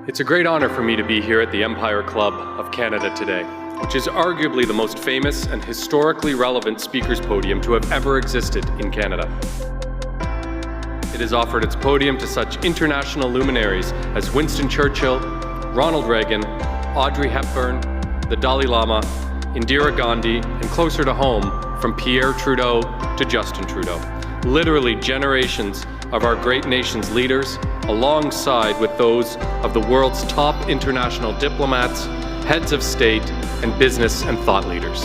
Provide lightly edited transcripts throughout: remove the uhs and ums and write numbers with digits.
It's a great honor for me to be here at the Empire Club of Canada today, which is arguably the most famous and historically relevant speakers podium to have ever existed in Canada. It has offered its podium to such international luminaries as Winston Churchill, Ronald Reagan, Audrey Hepburn, the Dalai Lama, Indira Gandhi, and closer to home, from Pierre Trudeau to Justin Trudeau. Literally generations of our great nation's leaders, alongside with those of the world's top international diplomats, heads of state, and business and thought leaders.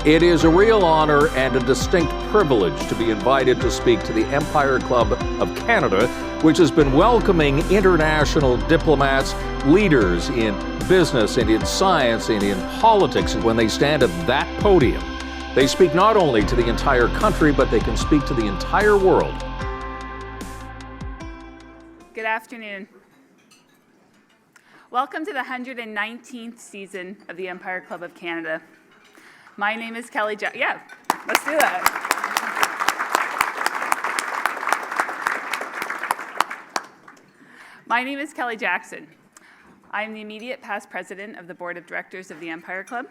It is a real honor and a distinct privilege to be invited to speak to the Empire Club of Canada, which has been welcoming international diplomats, leaders in business and in science and in politics. When they stand at that podium, they speak not only to the entire country, but they can speak to the entire world. Good afternoon. Welcome to the 119th season of the Empire Club of Canada. My name is Kelly Jackson. Yeah, let's do that. My name is Kelly Jackson. I'm the immediate past president of the Board of Directors of the Empire Club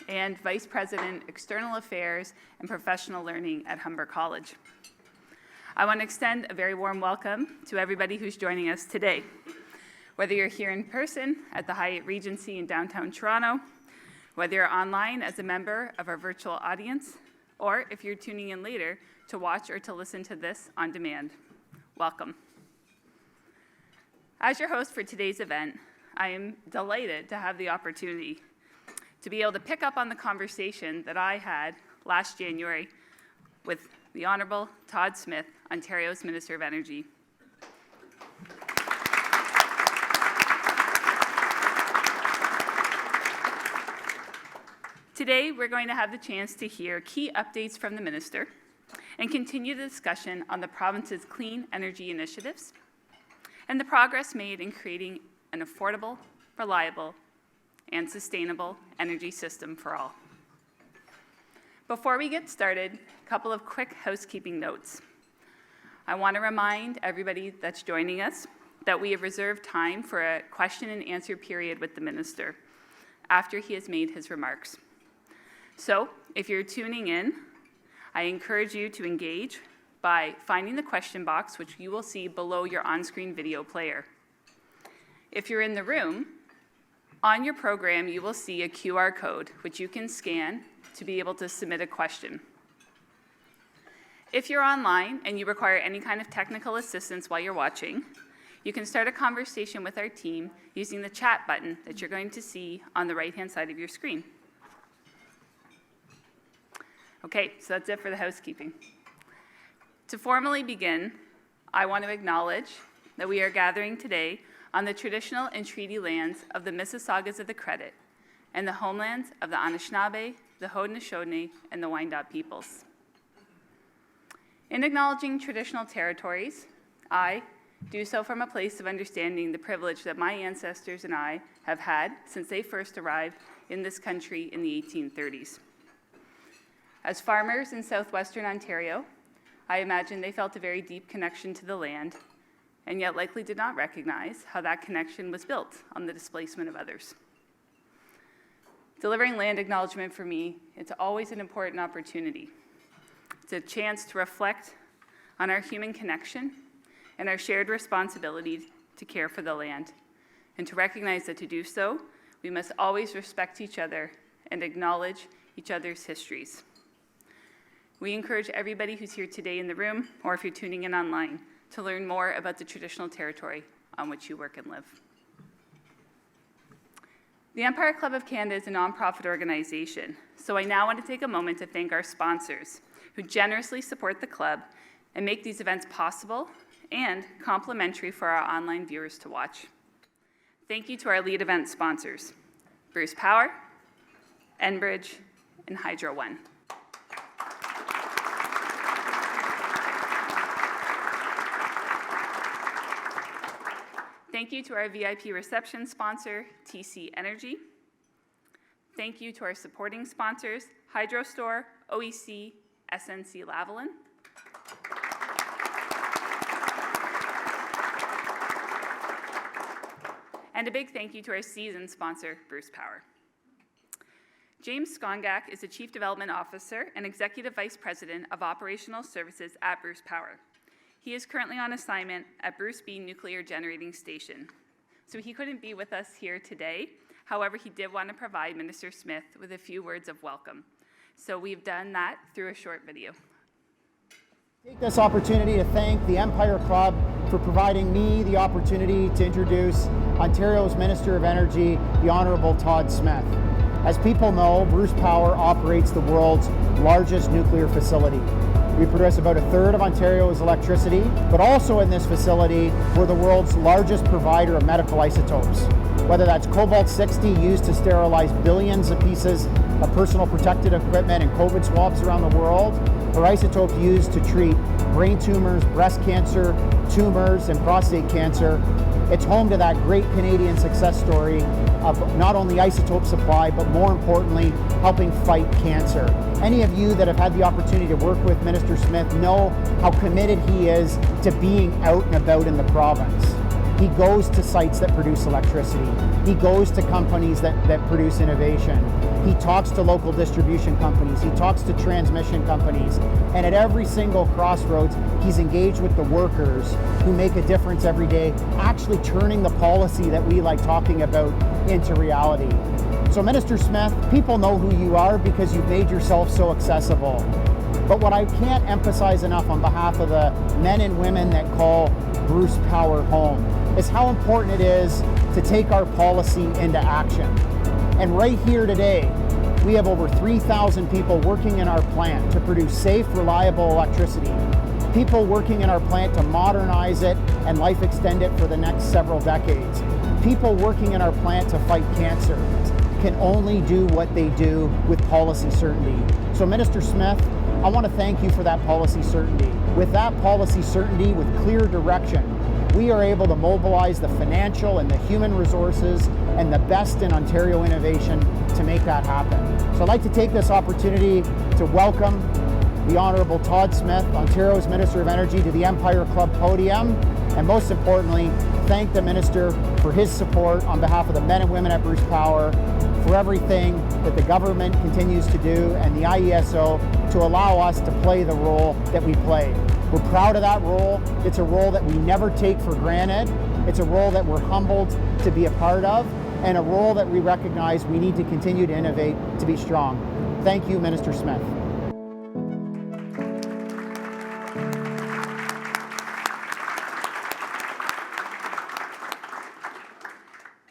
and Vice President, External Affairs and Professional Learning at Humber College. I want to extend a very warm welcome to everybody who's joining us today. Whether you're here in person at the Hyatt Regency in downtown Toronto, whether you're online as a member of our virtual audience, or if you're tuning in later to watch or to listen to this on demand, welcome. As your host for today's event, I am delighted to have the opportunity to be able to pick up on the conversation that I had last January with the Honourable Todd Smith, Ontario's Minister of Energy. Today, we're going to have the chance to hear key updates from the Minister and continue the discussion on the province's clean energy initiatives and the progress made in creating an affordable, reliable, and sustainable energy system for all. Before we get started, a couple of quick housekeeping notes. I want to remind everybody that's joining us that we have reserved time for a question and answer period with the Minister after he has made his remarks. So, if you're tuning in, I encourage you to engage by finding the question box, which you will see below your on-screen video player. If you're in the room, on your program you will see a QR code, which you can scan to be able to submit a question. If you're online and you require any kind of technical assistance while you're watching, you can start a conversation with our team using the chat button that you're going to see on the right-hand side of your screen. Okay, so that's it for the housekeeping. To formally begin, I want to acknowledge that we are gathering today on the traditional and treaty lands of the Mississaugas of the Credit and the homelands of the Anishinaabe, the Haudenosaunee, and the Wyandot peoples. In acknowledging traditional territories, I do so from a place of understanding the privilege that my ancestors and I have had since they first arrived in this country in the 1830s. As farmers in southwestern Ontario, I imagine they felt a very deep connection to the land, and yet likely did not recognize how that connection was built on the displacement of others. Delivering land acknowledgement for me, it's always an important opportunity. It's a chance to reflect on our human connection and our shared responsibility to care for the land, and to recognize that to do so, we must always respect each other and acknowledge each other's histories. We encourage everybody who's here today in the room, or if you're tuning in online, to learn more about the traditional territory on which you work and live. The Empire Club of Canada is a nonprofit organization, so I now want to take a moment to thank our sponsors who generously support the club and make these events possible and complimentary for our online viewers to watch. Thank you to our lead event sponsors, Bruce Power, Enbridge, and Hydro One. Thank you to our VIP reception sponsor, TC Energy. Thank you to our supporting sponsors, Hydro Store, OEC, SNC Lavalin. And a big thank you to our season sponsor, Bruce Power. James Skongak is the Chief Development Officer and Executive Vice President of Operational Services at Bruce Power. He is currently on assignment at Bruce B Nuclear Generating Station, so he couldn't be with us here today. However, he did want to provide Minister Smith with a few words of welcome. So we've done that through a short video. Take this opportunity to thank the Empire Club for providing me the opportunity to introduce Ontario's Minister of Energy, the Honourable Todd Smith. As people know, Bruce Power operates the world's largest nuclear facility. We produce about a third of Ontario's electricity, but also in this facility, we're the world's largest provider of medical isotopes. Whether that's cobalt-60 used to sterilize billions of pieces of personal protective equipment and COVID swabs around the world, or isotopes used to treat brain tumors, breast cancer, tumors, and prostate cancer. It's home to that great Canadian success story of not only isotope supply, but more importantly, helping fight cancer. Any of you that have had the opportunity to work with Minister Smith know how committed he is to being out and about in the province. He goes to sites that produce electricity. He goes to companies that produce innovation. He talks to local distribution companies. He talks to transmission companies. And at every single crossroads, he's engaged with the workers who make a difference every day, actually turning the policy that we like talking about into reality. So Minister Smith, people know who you are because you've made yourself so accessible. But what I can't emphasize enough on behalf of the men and women that call Bruce Power home is how important it is to take our policy into action. And right here today, we have over 3,000 people working in our plant to produce safe, reliable electricity. People working in our plant to modernize it and life extend it for the next several decades. People working in our plant to fight cancer can only do what they do with policy certainty. So Minister Smith, I want to thank you for that policy certainty. With that policy certainty, with clear direction, we are able to mobilize the financial and the human resources and the best in Ontario innovation to make that happen. So I'd like to take this opportunity to welcome the Honourable Todd Smith, Ontario's Minister of Energy, to the Empire Club podium, and most importantly, thank the Minister for his support on behalf of the men and women at Bruce Power, for everything that the government continues to do and the IESO to allow us to play the role that we play. We're proud of that role. It's a role that we never take for granted. It's a role that we're humbled to be a part of, and a role that we recognize we need to continue to innovate to be strong. Thank you, Minister Smith.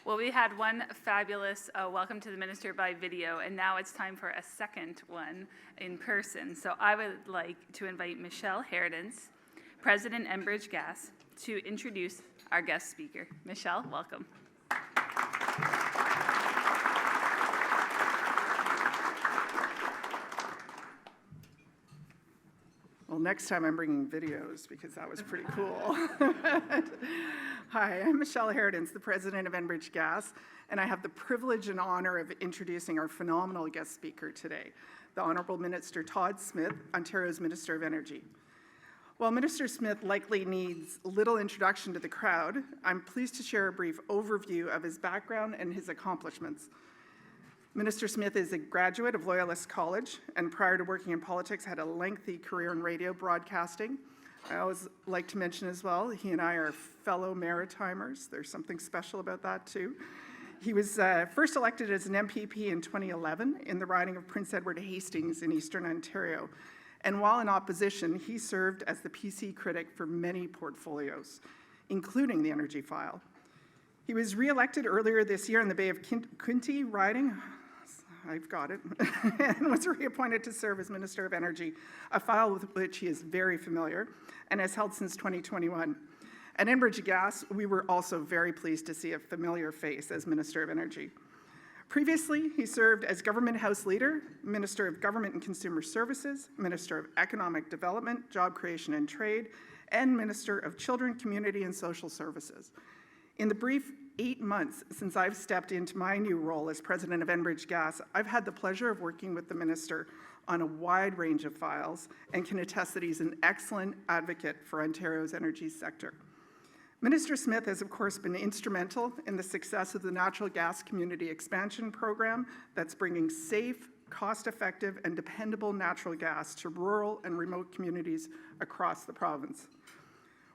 Well, we had one fabulous welcome to the minister by video, and now it's time for a second one in person. So I would like to invite Michelle Heredens, President, Enbridge Gas, to introduce our guest speaker. Michelle, welcome. Well, next time I'm bringing videos because that was pretty cool. Hi, I'm Michelle Heredens, the President of Enbridge Gas, and I have the privilege and honor of introducing our phenomenal guest speaker today, the Honourable Minister Todd Smith, Ontario's Minister of Energy. While Minister Smith likely needs little introduction to the crowd, I'm pleased to share a brief overview of his background and his accomplishments. Minister Smith is a graduate of Loyalist College, and prior to working in politics, had a lengthy career in radio broadcasting. I always like to mention as well, he and I are fellow Maritimers. There's something special about that too. He was first elected as an MPP in 2011 in the riding of Prince Edward Hastings in Eastern Ontario. And while in opposition, he served as the PC critic for many portfolios, including the Energy File. He was re-elected earlier this year in the Bay of Quinte riding, I've got it, and was reappointed to serve as Minister of Energy, a file with which he is very familiar and has held since 2021. At Enbridge Gas, we were also very pleased to see a familiar face as Minister of Energy. Previously, he served as Government House Leader, Minister of Government and Consumer Services, Minister of Economic Development, Job Creation and Trade, and Minister of Children, Community and Social Services. In the brief 8 months since I've stepped into my new role as President of Enbridge Gas, I've had the pleasure of working with the Minister on a wide range of files and can attest that he's an excellent advocate for Ontario's energy sector. Minister Smith has, of course, been instrumental in the success of the Natural Gas Community Expansion Program that's bringing safe, cost-effective, and dependable natural gas to rural and remote communities across the province.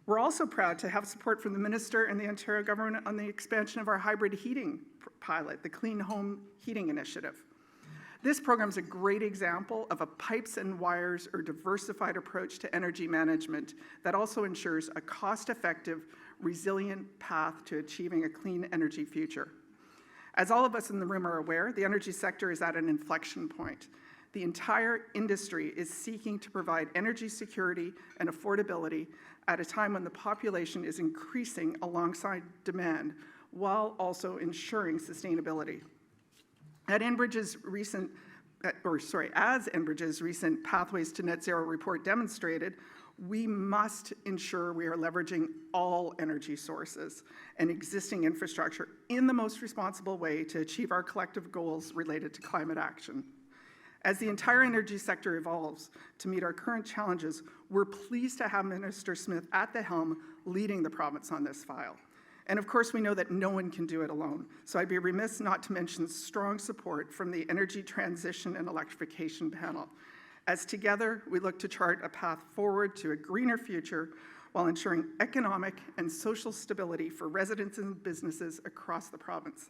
We're also proud to have support from the Minister and the Ontario government on the expansion of our hybrid heating pilot, the Clean Home Heating Initiative. This program is a great example of a pipes and wires or diversified approach to energy management that also ensures a cost-effective, resilient path to achieving a clean energy future. As all of us in the room are aware, the energy sector is at an inflection point. The entire industry is seeking to provide energy security and affordability at a time when the population is increasing alongside demand, while also ensuring sustainability. As Enbridge's recent Pathways to Net Zero report demonstrated, we must ensure we are leveraging all energy sources and existing infrastructure in the most responsible way to achieve our collective goals related to climate action. As the entire energy sector evolves to meet our current challenges, we're pleased to have Minister Smith at the helm leading the province on this file. And of course, we know that no one can do it alone. So I'd be remiss not to mention strong support from the Energy Transition and Electrification panel, as together we look to chart a path forward to a greener future while ensuring economic and social stability for residents and businesses across the province.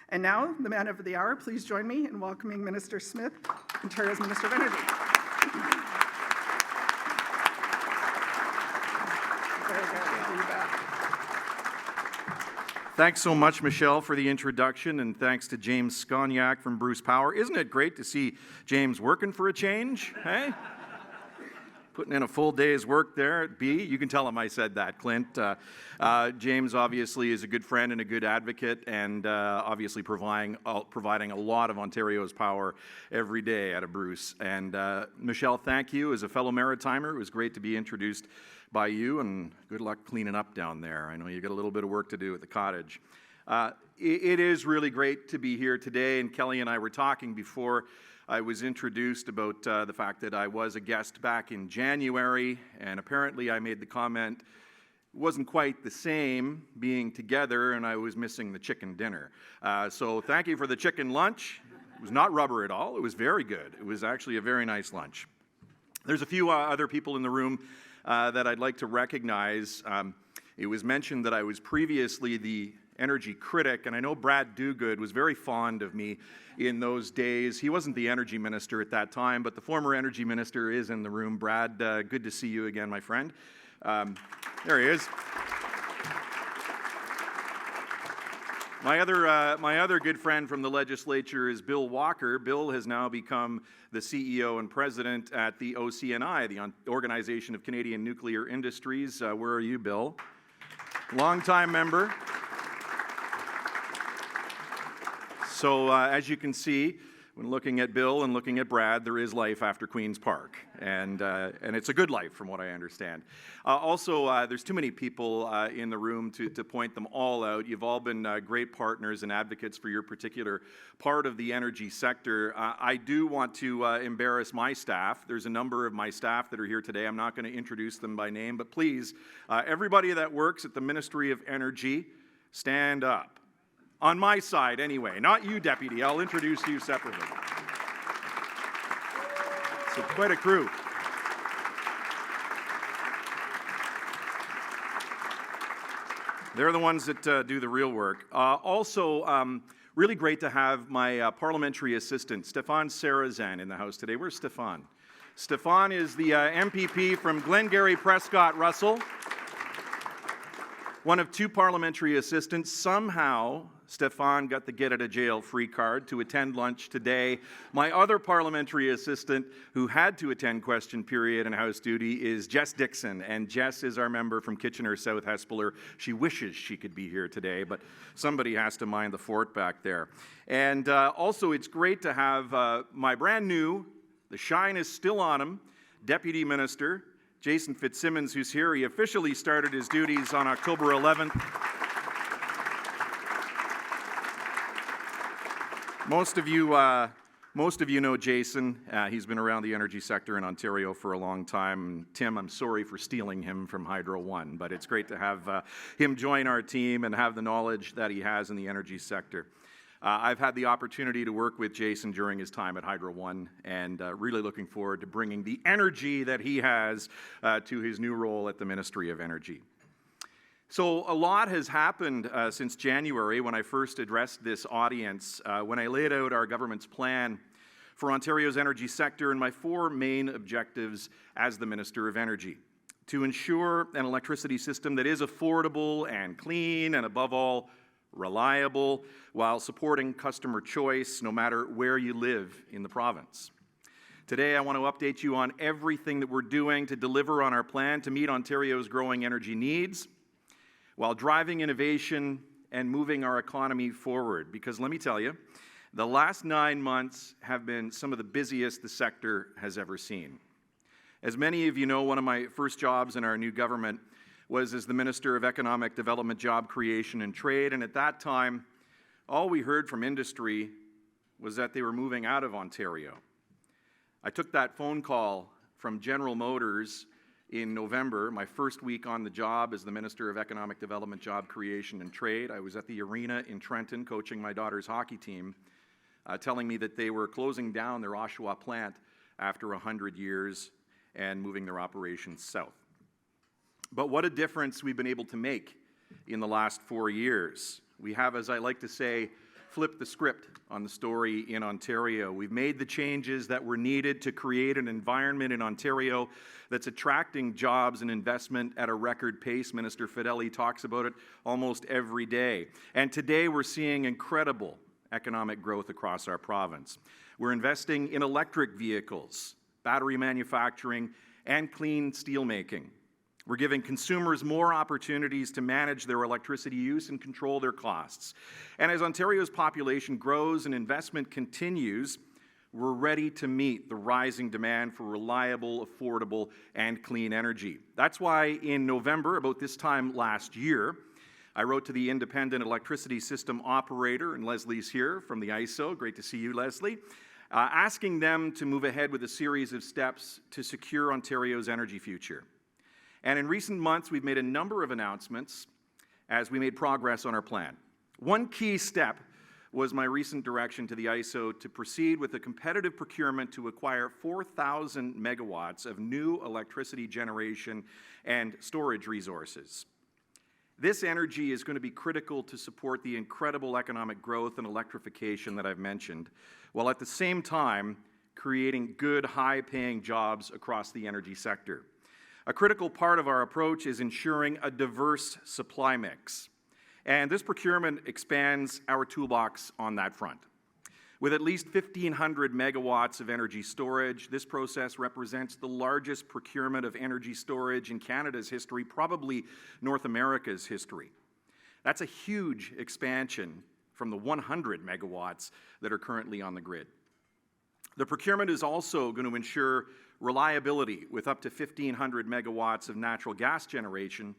And now, the man of the hour, please join me in welcoming Minister Smith, Ontario's Minister of Energy. Very good. You bet. Thanks so much, Michelle, for the introduction, and thanks to James Sconiac from Bruce Power. Isn't it great to see James working for a change, hey? Putting in a full day's work there at B. You can tell him I said that, Clint. James obviously is a good friend and a good advocate, and obviously providing a lot of Ontario's power every day out of Bruce. And Michelle, thank you. As a fellow Maritimer, it was great to be introduced by you, and good luck cleaning up down there. I know you got a little bit of work to do at the cottage. It is really great to be here today, and Kelly and I were talking before I was introduced about the fact that I was a guest back in January, and apparently I made the comment it wasn't quite the same being together, and I was missing the chicken dinner. So thank you for the chicken lunch. It was not rubber at all. It was very good. It was actually a very nice lunch. There's a few other people in the room that I'd like to recognize. It was mentioned that I was previously the energy critic, and I know Brad Dogood was very fond of me in those days. He wasn't the energy minister at that time, but the former energy minister is in the room. Brad, good to see you again, my friend. There he is. My other good friend from the legislature is Bill Walker. Bill has now become the CEO and president at the OCNI, the Organization of Canadian Nuclear Industries. Where are you, Bill? Longtime member. So as you can see, when looking at Bill and looking at Brad, there is life after Queen's Park, and it's a good life from what I understand. Also, there's too many people in the room to point them all out. You've all been great partners and advocates for your particular part of the energy sector. I do want to embarrass my staff. There's a number of my staff that are here today. I'm not going to introduce them by name, but please, everybody that works at the Ministry of Energy, stand up. On my side, anyway. Not you, Deputy. I'll introduce you separately. So quite a crew. They're the ones that do the real work. Also, really great to have my parliamentary assistant, Stéphane Sarrazin, in the House today. Where's Stéphane? Stéphane is the MPP from Glengarry Prescott Russell. One of two parliamentary assistants. Somehow, Stéphane got the get-out-of-jail-free card to attend lunch today. My other parliamentary assistant who had to attend question period and House duty is Jess Dixon, and Jess is our member from Kitchener-South Hespeler. She wishes she could be here today, but somebody has to mind the fort back there. And also, it's great to have my brand new, the shine is still on him, Deputy Minister, Jason Fitzsimmons, who's here. He officially started his duties on October 11th. Most Most of you know Jason. He's been around the energy sector in Ontario for a long time. Tim, I'm sorry for stealing him from Hydro One, but it's great to have him join our team and have the knowledge that he has in the energy sector. I've had the opportunity to work with Jason during his time at Hydro One, and really looking forward to bringing the energy that he has to his new role at the Ministry of Energy. So a lot has happened since January when I first addressed this audience, when I laid out our government's plan for Ontario's energy sector and my 4 main objectives as the Minister of Energy: to ensure an electricity system that is affordable and clean and, above all, reliable, while supporting customer choice no matter where you live in the province. Today, I want to update you on everything that we're doing to deliver on our plan to meet Ontario's growing energy needs, while driving innovation and moving our economy forward. Because let me tell you, the last 9 months have been some of the busiest the sector has ever seen. As many of you know, one of my first jobs in our new government was as the Minister of Economic Development, Job Creation and Trade, and at that time, all we heard from industry was that they were moving out of Ontario. I took that phone call from General Motors in November, my first week on the job as the Minister of Economic Development, Job Creation and Trade. I was at the arena in Trenton coaching my daughter's hockey team, telling me that they were closing down their Oshawa plant after 100 years and moving their operations south. But what a difference we've been able to make in the last 4 years. We have, as I like to say, flipped the script on the story in Ontario. We've made the changes that were needed to create an environment in Ontario that's attracting jobs and investment at a record pace. Minister Fedeli talks about it almost every day. And today we're seeing incredible economic growth across our province. We're investing in electric vehicles, battery manufacturing, and clean steelmaking. We're giving consumers more opportunities to manage their electricity use and control their costs. And as Ontario's population grows and investment continues, we're ready to meet the rising demand for reliable, affordable, and clean energy. That's why in November, about this time last year, I wrote to the Independent Electricity System Operator, and Leslie's here from the ISO, great to see you, Leslie, asking them to move ahead with a series of steps to secure Ontario's energy future. And in recent months, we've made a number of announcements as we made progress on our plan. One key step was my recent direction to the ISO to proceed with a competitive procurement to acquire 4,000 megawatts of new electricity generation and storage resources. This energy is going to be critical to support the incredible economic growth and electrification that I've mentioned, while at the same time creating good, high-paying jobs across the energy sector. A critical part of our approach is ensuring a diverse supply mix, and this procurement expands our toolbox on that front. With at least 1,500 megawatts of energy storage, this process represents the largest procurement of energy storage in Canada's history, probably North America's history. That's a huge expansion from the 100 megawatts that are currently on the grid. The procurement is also going to ensure reliability with up to 1,500 megawatts of natural gas generation,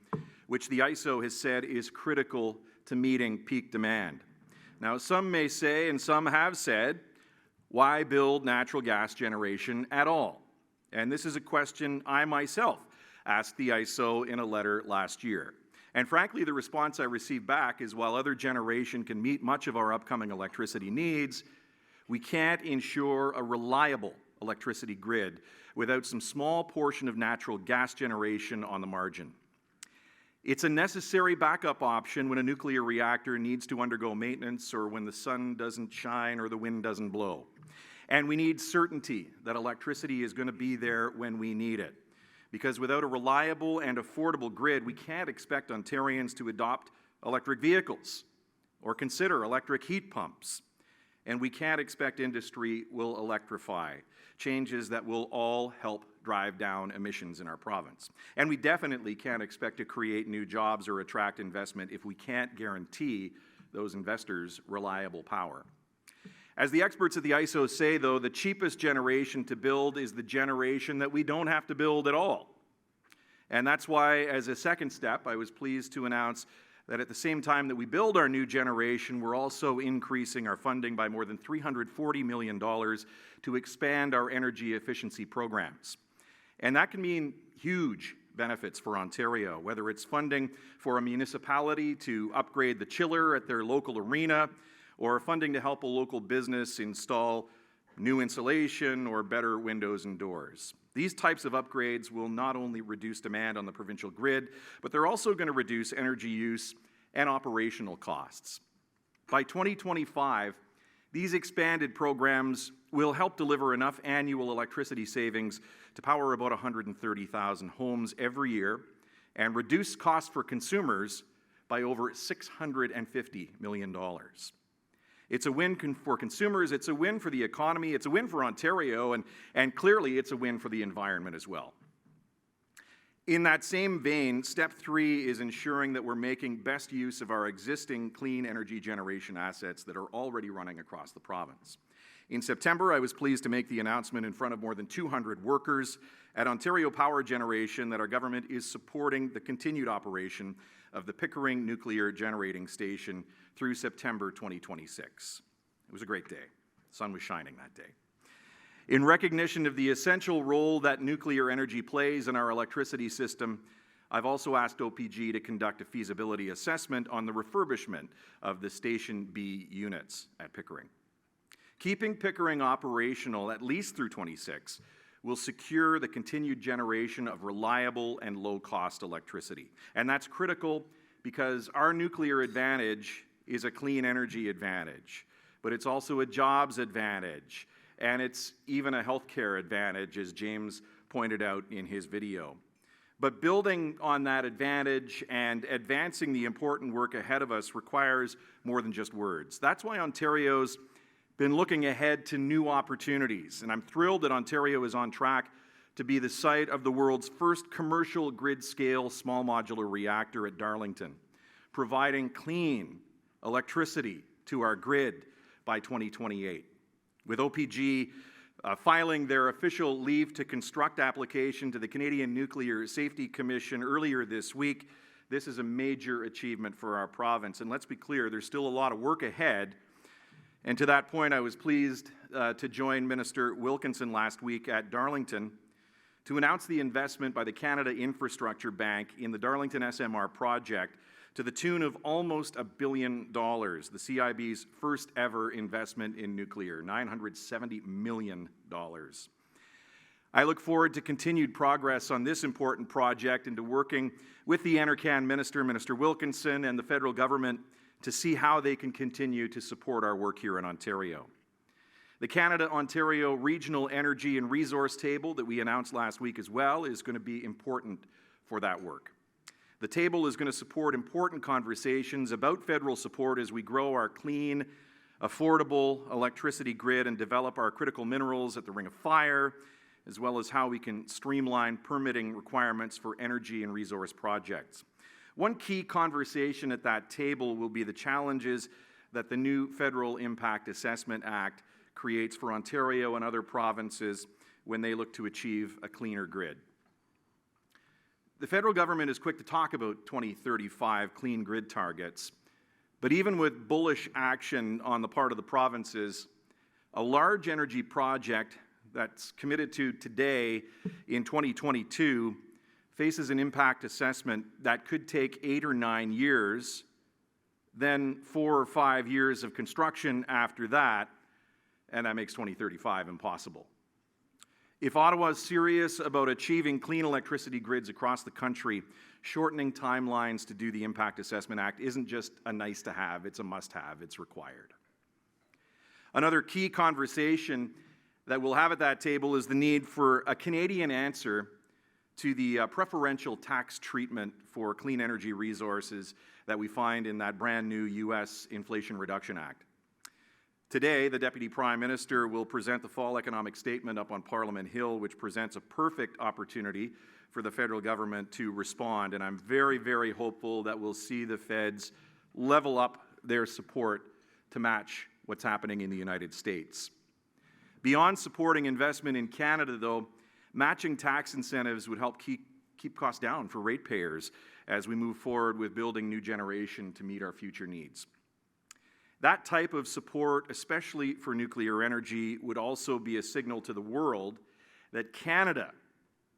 which the ISO has said is critical to meeting peak demand. Now, some may say, and some have said, why build natural gas generation at all? And this is a question I myself asked the ISO in a letter last year. And frankly, the response I received back is, while other generation can meet much of our upcoming electricity needs, we can't ensure a reliable electricity grid without some small portion of natural gas generation on the margin. It's a necessary backup option when a nuclear reactor needs to undergo maintenance or when the sun doesn't shine or the wind doesn't blow. And we need certainty that electricity is going to be there when we need it. Because without a reliable and affordable grid, we can't expect Ontarians to adopt electric vehicles or consider electric heat pumps. And we can't expect industry will electrify, changes that will all help drive down emissions in our province. And we definitely can't expect to create new jobs or attract investment if we can't guarantee those investors reliable power. As the experts at the ISO say, though, the cheapest generation to build is the generation that we don't have to build at all. And that's why, as a second step, I was pleased to announce that at the same time that we build our new generation, we're also increasing our funding by more than $340 million to expand our energy efficiency programs. And that can mean huge benefits for Ontario, whether it's funding for a municipality to upgrade the chiller at their local arena, or funding to help a local business install new insulation or better windows and doors. These types of upgrades will not only reduce demand on the provincial grid, but they're also going to reduce energy use and operational costs. By 2025, these expanded programs will help deliver enough annual electricity savings to power about 130,000 homes every year and reduce costs for consumers by over $650 million. It's a win for consumers, it's a win for the economy, it's a win for Ontario, and clearly it's a win for the environment as well. In that same vein, step 3 is ensuring that we're making best use of our existing clean energy generation assets that are already running across the province. In September, I was pleased to make the announcement in front of more than 200 workers at Ontario Power Generation that our government is supporting the continued operation of the Pickering Nuclear Generating Station through September 2026. It was a great day. The sun was shining that day. In recognition of the essential role that nuclear energy plays in our electricity system, I've also asked OPG to conduct a feasibility assessment on the refurbishment of the Station B units at Pickering. Keeping Pickering operational at least through 26 will secure the continued generation of reliable and low-cost electricity. And that's critical because our nuclear advantage is a clean energy advantage, but it's also a jobs advantage, and it's even a healthcare advantage, as James pointed out in his video. But building on that advantage and advancing the important work ahead of us requires more than just words. That's why Ontario's been looking ahead to new opportunities, and I'm thrilled that Ontario is on track to be the site of the world's first commercial grid-scale small modular reactor at Darlington, providing clean electricity to our grid by 2028. With OPG filing their official leave to construct application to the Canadian Nuclear Safety Commission earlier this week, this is a major achievement for our province. And let's be clear, there's still a lot of work ahead. And to that point, I was pleased to join Minister Wilkinson last week at Darlington to announce the investment by the Canada Infrastructure Bank in the Darlington SMR project to the tune of almost $1 billion, the CIB's first ever investment in nuclear, $970 million. I look forward to continued progress on this important project and to working with the Enercan Minister, Minister Wilkinson, and the federal government to see how they can continue to support our work here in Ontario. The Canada-Ontario Regional Energy and Resource Table that we announced last week as well is going to be important for that work. The table is going to support important conversations about federal support as we grow our clean, affordable electricity grid and develop our critical minerals at the Ring of Fire, as well as how we can streamline permitting requirements for energy and resource projects. One key conversation at that table will be the challenges that the new Federal Impact Assessment Act creates for Ontario and other provinces when they look to achieve a cleaner grid. The federal government is quick to talk about 2035 clean grid targets, but even with bullish action on the part of the provinces, a large energy project that's committed to today in 2022 faces an impact assessment that could take 8 or 9 years, then 4 or 5 years of construction after that, and that makes 2035 impossible. If Ottawa is serious about achieving clean electricity grids across the country, shortening timelines to do the Impact Assessment Act isn't just a nice to have, it's a must have, it's required. Another key conversation that we'll have at that table is the need for a Canadian answer to the preferential tax treatment for clean energy resources that we find in that brand new U.S. Inflation Reduction Act. Today, the Deputy Prime Minister will present the fall economic statement up on Parliament Hill, which presents a perfect opportunity for the federal government to respond, and I'm very, very hopeful that we'll see the feds level up their support to match what's happening in the United States. Beyond supporting investment in Canada, though, matching tax incentives would help keep keep costs down for ratepayers as we move forward with building new generation to meet our future needs. That type of support, especially for nuclear energy, would also be a signal to the world that Canada,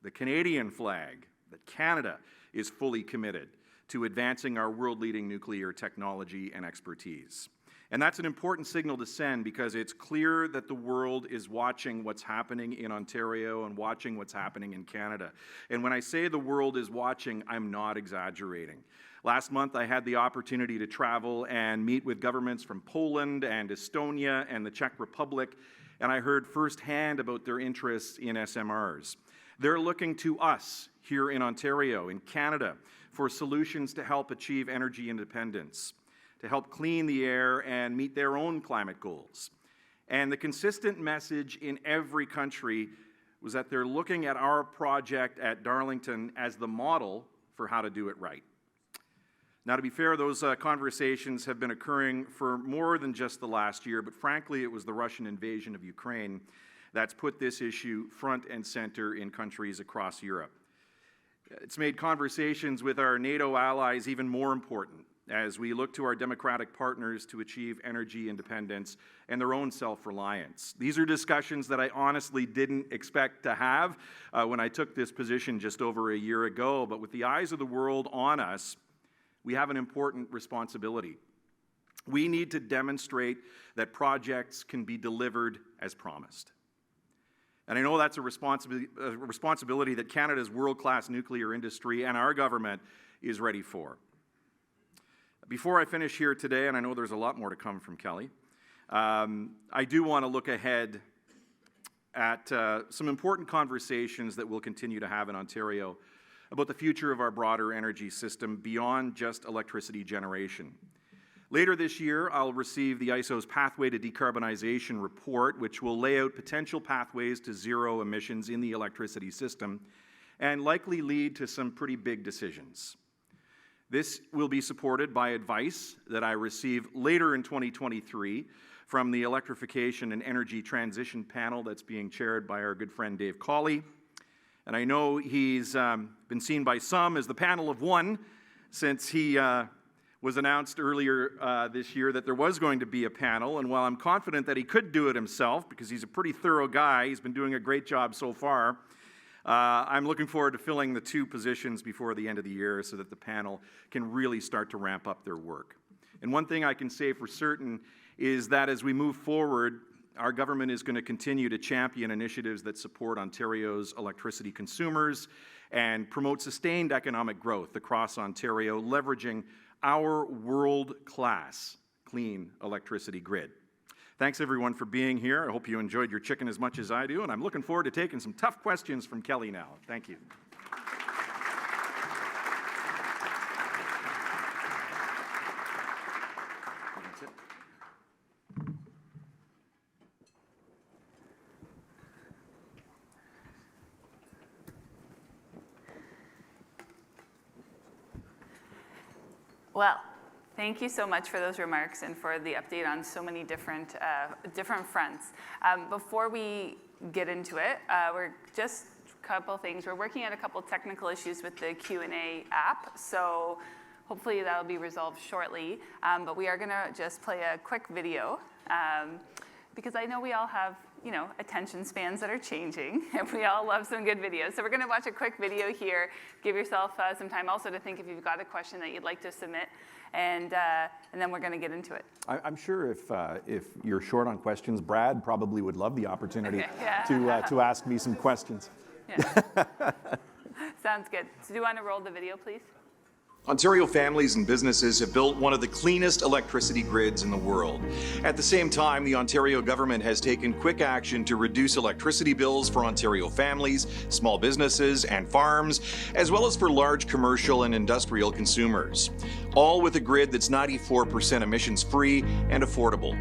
the Canadian flag, that Canada is fully committed to advancing our world-leading nuclear technology and expertise. And that's an important signal to send because it's clear that the world is watching what's happening in Ontario and watching what's happening in Canada. And when I say the world is watching, I'm not exaggerating. Last month, I had the opportunity to travel and meet with governments from Poland and Estonia and the Czech Republic, and I heard firsthand about their interests in SMRs. They're looking to us here in Ontario, in Canada, for solutions to help achieve energy independence, to help clean the air and meet their own climate goals. And the consistent message in every country was that they're looking at our project at Darlington as the model for how to do it right. Now, to be fair, those conversations have been occurring for more than just the last year, but frankly, it was the Russian invasion of Ukraine that's put this issue front and center in countries across Europe. It's made conversations with our NATO allies even more important as we look to our democratic partners to achieve energy independence and their own self-reliance. These are discussions that I honestly didn't expect to have when I took this position just over a year ago, but with the eyes of the world on us, we have an important responsibility. We need to demonstrate that projects can be delivered as promised. And I know that's a responsibility that Canada's world-class nuclear industry and our government is ready for. Before I finish here today, and I know there's a lot more to come from Kelly, I do want to look ahead at some important conversations that we'll continue to have in Ontario about the future of our broader energy system beyond just electricity generation. Later this year, I'll receive the ISO's Pathway to Decarbonization report, which will lay out potential pathways to zero emissions in the electricity system and likely lead to some pretty big decisions. This will be supported by advice that I receive later in 2023 from the Electrification and Energy Transition panel that's being chaired by our good friend Dave Cawley. And I know he's been seen by some as the panel of one since he was announced earlier this year that there was going to be a panel. And while I'm confident that he could do it himself because he's a pretty thorough guy, he's been doing a great job so far, I'm looking forward to filling the 2 positions before the end of the year so that the panel can really start to ramp up their work. And one thing I can say for certain is that as we move forward, our government is going to continue to champion initiatives that support Ontario's electricity consumers and promote sustained economic growth across Ontario, leveraging our world-class clean electricity grid. Thanks, everyone, for being here. I hope you enjoyed your chicken as much as I do, and I'm looking forward to taking some tough questions from Kelly now. Thank you. Well, thank you so much for those remarks and for the update on so many different fronts. Before we get into it, we're just a couple things. We're working on a couple technical issues with the Q&A app, so hopefully that'll be resolved shortly. But we are going to just play a quick video because I know we all have, attention spans that are changing, and we all love some good videos. So we're going to watch a quick video here. Give yourself some time also to think if you've got a question that you'd like to submit, and then we're going to get into it. I'm sure if you're short on questions, Brad probably would love the opportunity to ask me some questions. Yeah. Sounds good. So do you want to roll the video, please? Ontario families and businesses have built one of the cleanest electricity grids in the world. At the same time, the Ontario government has taken quick action to reduce electricity bills for Ontario families, small businesses, and farms, as well as for large commercial and industrial consumers. All with a grid that's 94% emissions-free and affordable.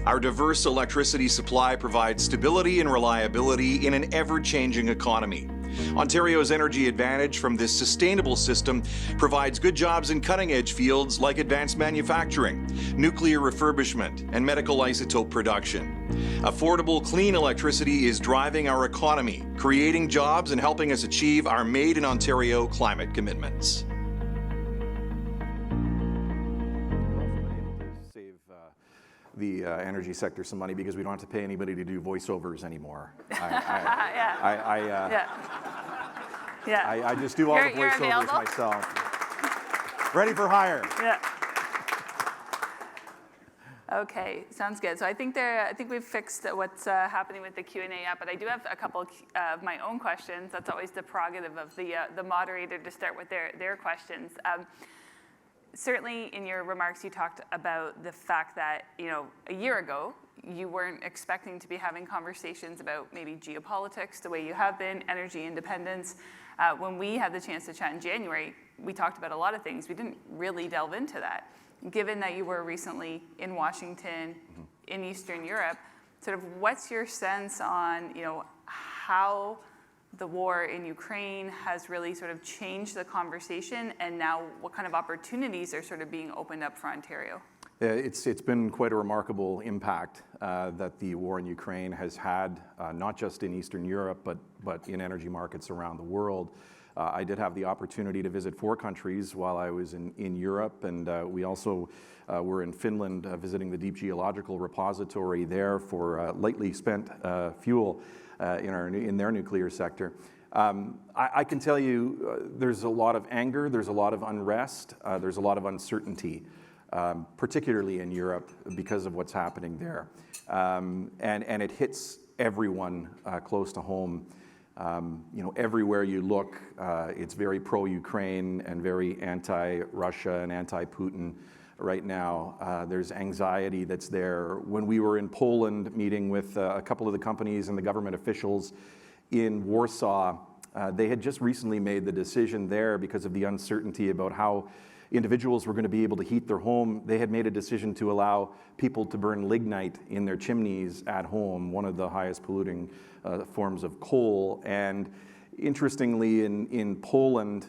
Our diverse electricity supply provides stability and reliability in an ever-changing economy. Ontario's energy advantage from this sustainable system provides good jobs in cutting-edge fields like advanced manufacturing, nuclear refurbishment, and medical isotope production. Affordable, clean electricity is driving our economy, creating jobs and helping us achieve our Made in Ontario climate commitments. Save the energy sector some money because we don't have to pay anybody to do voiceovers anymore. I just do all the voiceovers myself. Ready for hire. Yeah. Okay, sounds good. So I think we've fixed what's happening with the Q&A app, but I do have a couple of my own questions. That's always the prerogative of the moderator to start with their questions. Certainly in your remarks, you talked about the fact that, a year ago, you weren't expecting to be having conversations about maybe geopolitics the way you have been, energy independence. When we had the chance to chat in January, we talked about a lot of things. We didn't really delve into that. Given that you were recently in Washington, in Eastern Europe, sort of what's your sense on, how the war in Ukraine has really sort of changed the conversation, and now what kind of opportunities are sort of being opened up for Ontario? It's been quite a remarkable impact that the war in Ukraine has had, not just in Eastern Europe, but in energy markets around the world. I did have the opportunity to visit 4 countries while I was in Europe, and we also were in Finland visiting the Deep Geological Repository there for lightly spent fuel in their nuclear sector. I can tell you there's a lot of anger, there's a lot of unrest, there's a lot of uncertainty, particularly in Europe because of what's happening there. And it hits everyone close to home. Everywhere you look, it's very pro-Ukraine and very anti-Russia and anti-Putin right now. There's anxiety that's there. When we were in Poland meeting with a couple of the companies and the government officials in Warsaw, they had just recently made the decision there because of the uncertainty about how individuals were going to be able to heat their home. They had made a decision to allow people to burn lignite in their chimneys at home, one of the highest polluting forms of coal. And interestingly, in Poland,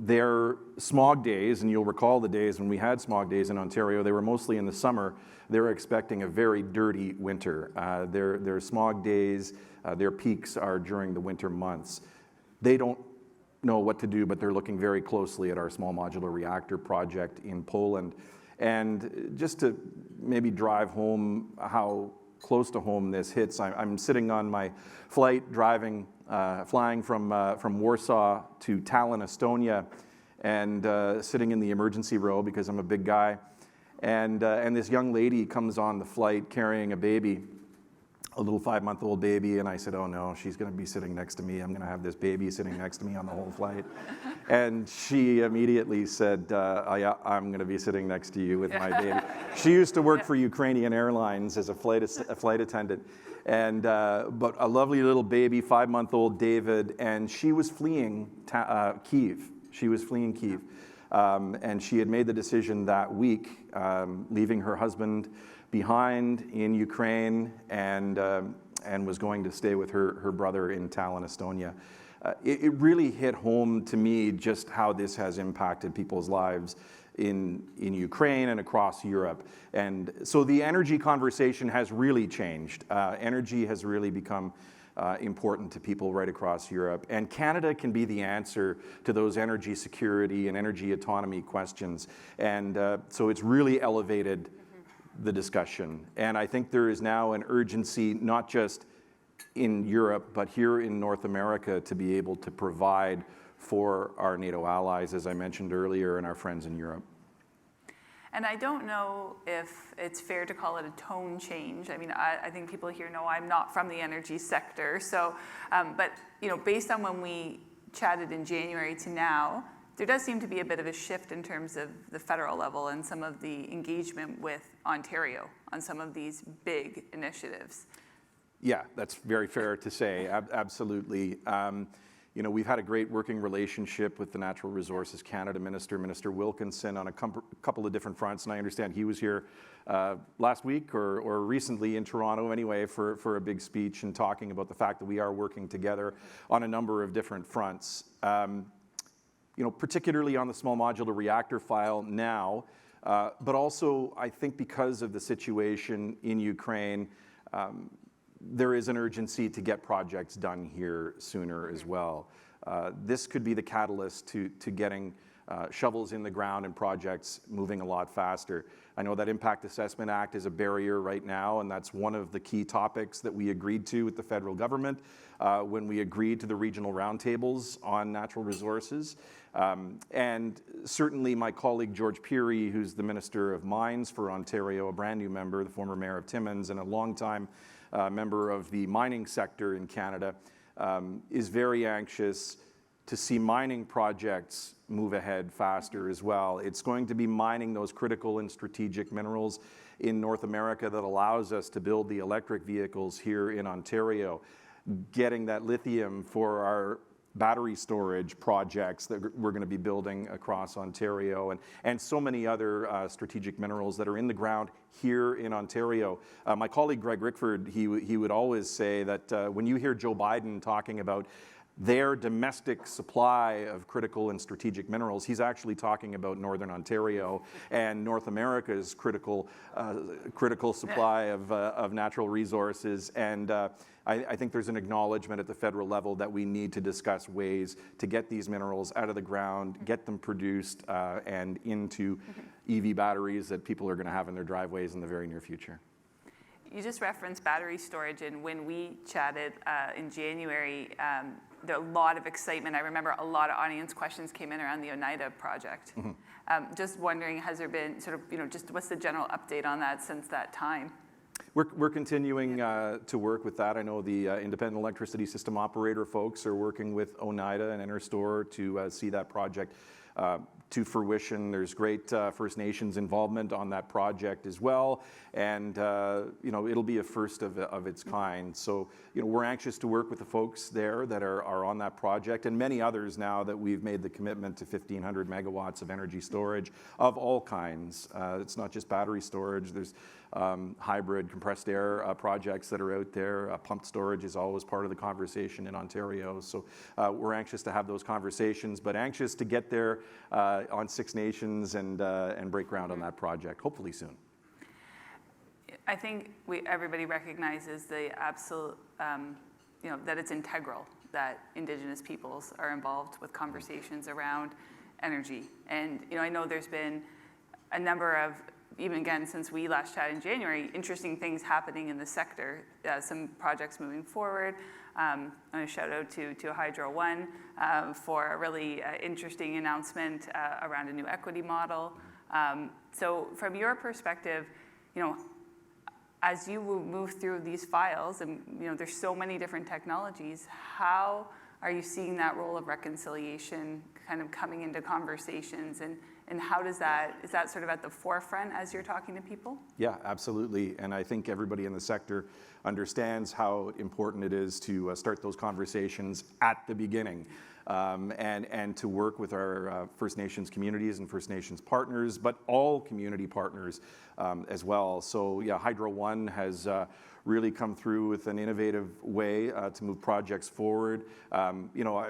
their smog days, and you'll recall the days when we had smog days in Ontario, they were mostly in the summer. They were expecting a very dirty winter. Their smog days, their peaks are during the winter months. They don't know what to do, but they're looking very closely at our small modular reactor project in Poland. And just to maybe drive home how close to home this hits, I'm sitting on my flight flying from Warsaw to Tallinn, Estonia, and sitting in the emergency row because I'm a big guy. And this young lady comes on the flight carrying a baby, a little 5-month-old baby, and I said, oh no, she's going to be sitting next to me. I'm going to have this baby sitting next to me on the whole flight. And she immediately said, yeah, I'm going to be sitting next to you with my baby. She used to work for Ukrainian Airlines as a flight attendant. And but a lovely little baby, 5-month-old David, and she was fleeing Kyiv. She was fleeing Kyiv. And she had made the decision that week, leaving her husband behind in Ukraine and was going to stay with her brother in Tallinn, Estonia. It really hit home to me just how this has impacted people's lives in Ukraine and across Europe. And so the energy conversation has really changed. Energy has really become important to people right across Europe. And Canada can be the answer to those energy security and energy autonomy questions. And so it's really elevated the discussion. And I think there is now an urgency, not just in Europe, but here in North America, to be able to provide for our NATO allies, as I mentioned earlier, and our friends in Europe. And I don't know if it's fair to call it a tone change. I mean, I think people here know I'm not from the energy sector. So, but based on when we chatted in January to now, there does seem to be a bit of a shift in terms of the federal level and some of the engagement with Ontario on some of these big initiatives. Yeah, that's very fair to say. Absolutely. we've had a great working relationship with the Natural Resources Canada Minister, Minister Wilkinson, on a couple of different fronts, and I understand he was here last week or recently in Toronto anyway for a big speech and talking about the fact that we are working together on a number of different fronts. Particularly on the small modular reactor file now, but also I think because of the situation in Ukraine, there is an urgency to get projects done here sooner as well. This could be the catalyst to getting shovels in the ground and projects moving a lot faster. I know that Impact Assessment Act is a barrier right now, and that's one of the key topics that we agreed to with the federal government when we agreed to the regional roundtables on natural resources. And certainly my colleague George Peary, who's the Minister of Mines for Ontario, a brand new member, the former Mayor of Timmins, and a longtime member of the mining sector in Canada, is very anxious to see mining projects move ahead faster as well. It's going to be mining those critical and strategic minerals in North America that allows us to build the electric vehicles here in Ontario, getting that lithium for our battery storage projects that we're going to be building across Ontario, and so many other strategic minerals that are in the ground here in Ontario. My colleague Greg Rickford, he would always say that when you hear Joe Biden talking about their domestic supply of critical and strategic minerals, he's actually talking about Northern Ontario and North America's critical supply of natural resources. And I think there's an acknowledgement at the federal level that we need to discuss ways to get these minerals out of the ground, get them produced and into EV batteries that people are going to have in their driveways in the very near future. You just referenced battery storage, and when we chatted in January, there was a lot of excitement. I remember a lot of audience questions came in around the Oneida project. Just wondering, has there been sort of, just what's the general update on that since that time? We're continuing to work with that. I know the Independent Electricity System Operator folks are working with Oneida and Enerstor to see that project to fruition. There's great First Nations involvement on that project as well, and it'll be a first of its kind. So we're anxious to work with the folks there that are on that project, and many others now that we've made the commitment to 1,500 megawatts of energy storage of all kinds. It's not just battery storage. There's hybrid compressed air projects that are out there. Pumped storage is always part of the conversation in Ontario. So we're anxious to have those conversations, but anxious to get there on Six Nations and break ground on that project, hopefully soon. I think everybody recognizes the absolute, that it's integral that Indigenous peoples are involved with conversations around energy. And I know there's been a number of, even again, since we last chatted in January, interesting things happening in the sector, some projects moving forward. I'm going to shout out to Hydro One for a really interesting announcement around a new equity model. So from your perspective, as you move through these files, and there's so many different technologies, how are you seeing that role of reconciliation kind of coming into conversations, and how is that sort of at the forefront as you're talking to people? Yeah, absolutely. And I think everybody in the sector understands how important it is to start those conversations at the beginning. And to work with our First Nations communities and First Nations partners, but all community partners as well. So yeah, Hydro One has really come through with an innovative way to move projects forward.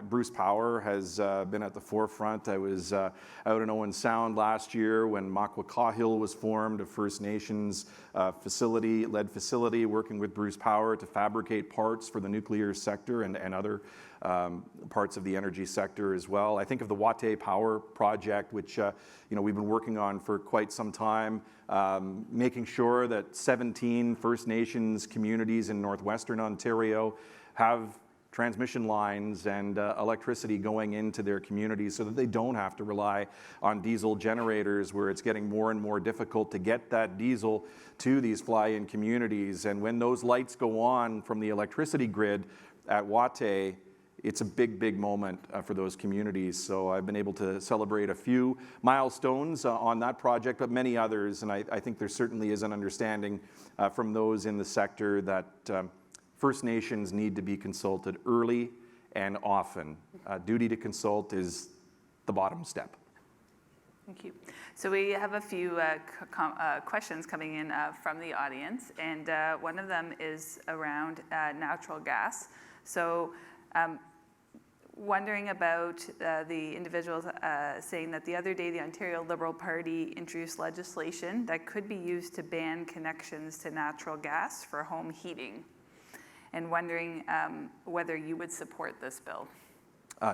Bruce Power has been at the forefront. I was out in Owen Sound last year when Makwa-Cahill was formed, a First Nations lead facility, working with Bruce Power to fabricate parts for the nuclear sector and other parts of the energy sector as well. I think of the Watay Power Project, which we've been working on for quite some time, making sure that 17 First Nations communities in northwestern Ontario have transmission lines and electricity going into their communities so that they don't have to rely on diesel generators where it's getting more and more difficult to get that diesel to these fly-in communities. And when those lights go on from the electricity grid at Watay, it's a big, big moment for those communities. So I've been able to celebrate a few milestones on that project, but many others. And I think there certainly is an understanding from those in the sector that First Nations need to be consulted early and often. Duty to consult is the bottom step. Thank you. So we have a few questions coming in from the audience, and one of them is around natural gas. So wondering about the individuals saying that the other day the Ontario Liberal Party introduced legislation that could be used to ban connections to natural gas for home heating, and wondering whether you would support this bill.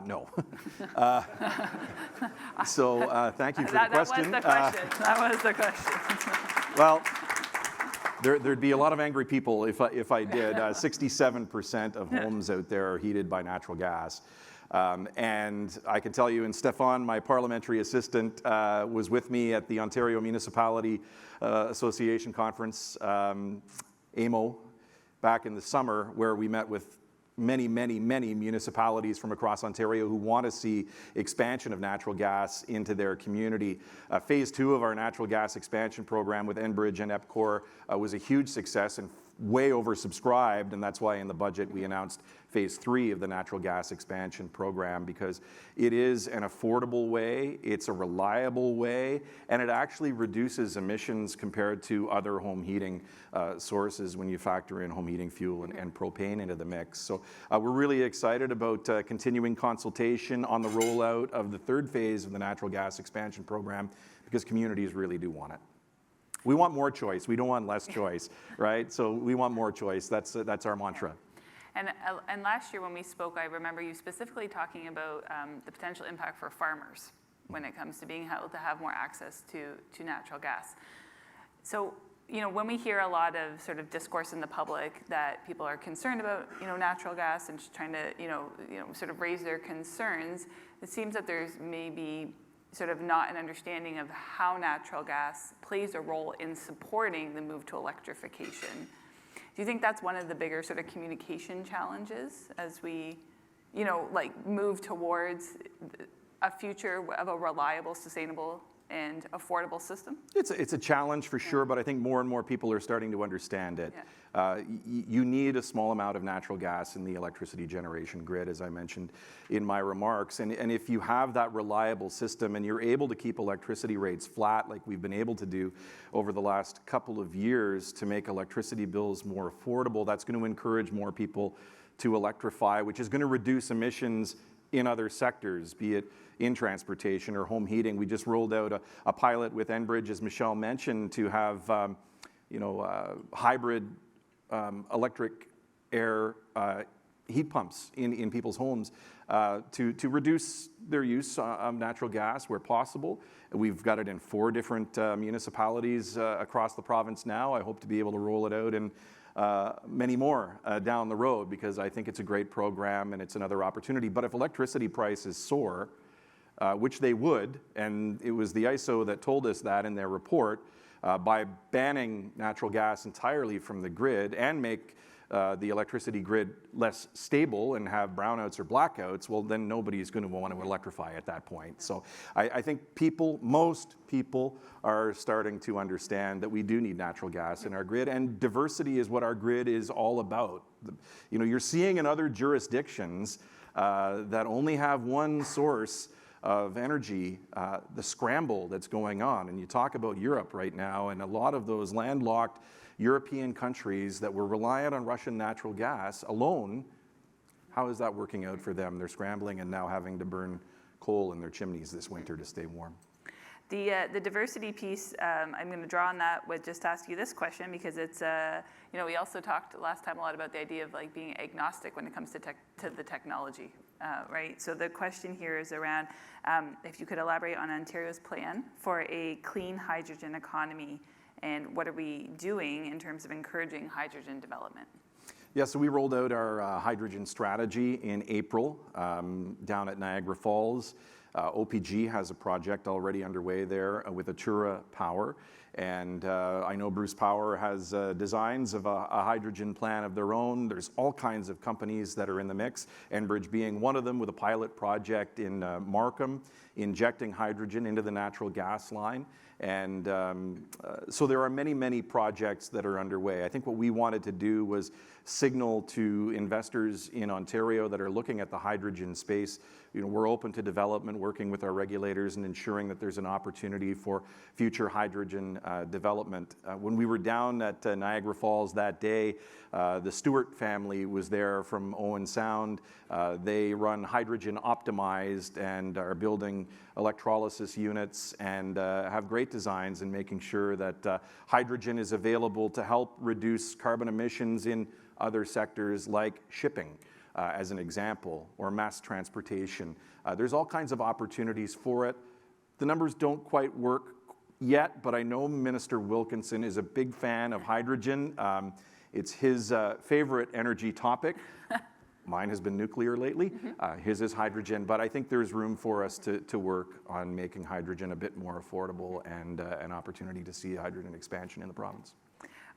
No. So thank you for the question. That was the question. Well, there'd be a lot of angry people if I did. 67% of homes out there are heated by natural gas. And I can tell you, and Stefan, my parliamentary assistant, was with me at the Ontario Municipality Association conference, AMO, back in the summer, where we met with many municipalities from across Ontario who want to see expansion of natural gas into their community. Phase 2 of our natural gas expansion program with Enbridge and EPCOR was a huge success and way oversubscribed, and that's why in the budget we announced Phase 3 of the natural gas expansion program, because it is an affordable way, it's a reliable way, and it actually reduces emissions compared to other home heating sources when you factor in home heating fuel and propane into the mix. So we're really excited about continuing consultation on the rollout of the third phase of the natural gas expansion program, because communities really do want it. We want more choice. We don't want less choice, right? So we want more choice. That's our mantra. And last year when we spoke, I remember you specifically talking about the potential impact for farmers when it comes to being able to have more access to natural gas. So, you know, when we hear a lot of sort of discourse in the public that people are concerned about, you know, natural gas and just trying to, you know, sort of raise their concerns, it seems that there's maybe sort of not an understanding of how natural gas plays a role in supporting the move to electrification. Do you think that's one of the bigger sort of communication challenges as we, you know, like move towards a future of a reliable, sustainable, and affordable system? It's a challenge for sure, but I think more and more people are starting to understand it. Yeah. You need a small amount of natural gas in the electricity generation grid, as I mentioned in my remarks. And if you have that reliable system and you're able to keep electricity rates flat like we've been able to do over the last couple of years to make electricity bills more affordable, that's going to encourage more people to electrify, which is going to reduce emissions in other sectors, be it in transportation or home heating. We just rolled out a pilot with Enbridge, as Michelle mentioned, to have hybrid electric air heat pumps in people's homes to reduce their use of natural gas where possible. We've got it in 4 different municipalities across the province now. I hope to be able to roll it out in many more down the road, because I think it's a great program and it's another opportunity. But if electricity prices soar, which they would, and it was the ISO that told us that in their report, by banning natural gas entirely from the grid and make the electricity grid less stable and have brownouts or blackouts, well, then nobody's going to want to electrify at that point. So I think most people are starting to understand that we do need natural gas in our grid, and diversity is what our grid is all about. You know, you're seeing in other jurisdictions that only have one source of energy, the scramble that's going on. And you talk about Europe right now, and a lot of those landlocked European countries that were reliant on Russian natural gas alone, how is that working out for them? They're scrambling and now having to burn coal in their chimneys this winter to stay warm. The diversity piece, I'm going to draw on that with just ask you this question, because it's, you know, we also talked last time a lot about the idea of like being agnostic when it comes to the technology, right? So the question here is around if you could elaborate on Ontario's plan for a clean hydrogen economy, and what are we doing in terms of encouraging hydrogen development? Yeah, so we rolled out our hydrogen strategy in April down at Niagara Falls. OPG has a project already underway there with Atura Power, And I know Bruce Power has designs of a hydrogen plant of their own. There's all kinds of companies that are in the mix, Enbridge being one of them with a pilot project in Markham, injecting hydrogen into the natural gas line. And so there are many, many projects that are underway. I think what we wanted to do was signal to investors in Ontario that are looking at the hydrogen space, we're open to development, working with our regulators and ensuring that there's an opportunity for future hydrogen development. When we were down at Niagara Falls that day, the Stewart family was there from Owen Sound. They run hydrogen optimized and are building electrolysis units and have great designs in making sure that hydrogen is available to help reduce carbon emissions in other sectors like shipping, as an example, or mass transportation. There's all kinds of opportunities for it. The numbers don't quite work yet, but I know Minister Wilkinson is a big fan of hydrogen. It's his favorite energy topic. Mine has been nuclear lately. His is hydrogen, but I think there's room for us to work on making hydrogen a bit more affordable and an opportunity to see hydrogen expansion in the province.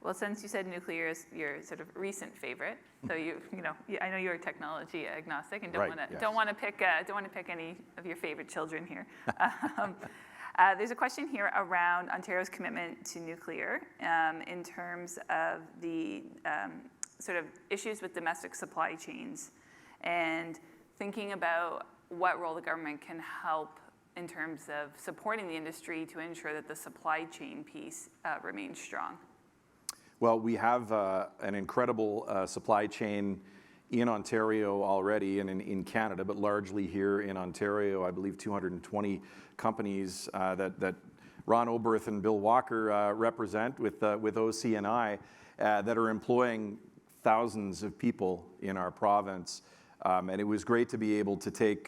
Well, since you said nuclear is your sort of recent favorite, so I know you're technology agnostic and don't want to pick any of your favorite children here. There's a question here around Ontario's commitment to nuclear in terms of the sort of issues with domestic supply chains and thinking about what role the government can help in terms of supporting the industry to ensure that the supply chain piece remains strong. Well, we have an incredible supply chain in Ontario already and in Canada, but largely here in Ontario. I believe 220 companies that Ron Oberth and Bill Walker represent with OC&I that are employing thousands of people in our province. And it was great to be able to take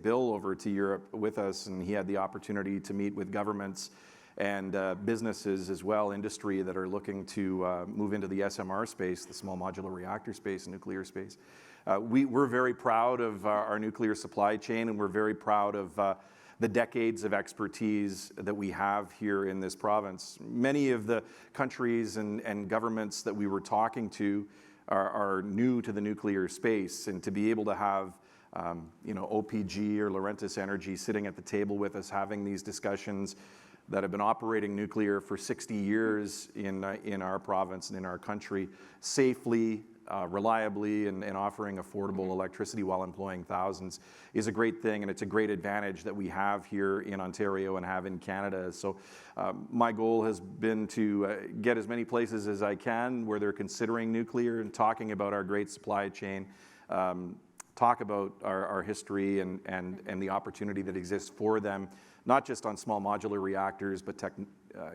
Bill over to Europe with us, and he had the opportunity to meet with governments and businesses as well, industry that are looking to move into the SMR space, the small modular reactor space, nuclear space. We're very proud of our nuclear supply chain, and we're very proud of the decades of expertise that we have here in this province. Many of the countries and governments that we were talking to are new to the nuclear space, and to be able to have OPG or Laurentis Energy sitting at the table with us having these discussions that have been operating nuclear for 60 years in our province and in our country, safely, reliably, and offering affordable electricity while employing thousands is a great thing, and it's a great advantage that we have here in Ontario and have in Canada. So my goal has been to get as many places as I can where they're considering nuclear and talking about our great supply chain, talk about our history and the opportunity that exists for them, not just on small modular reactors, but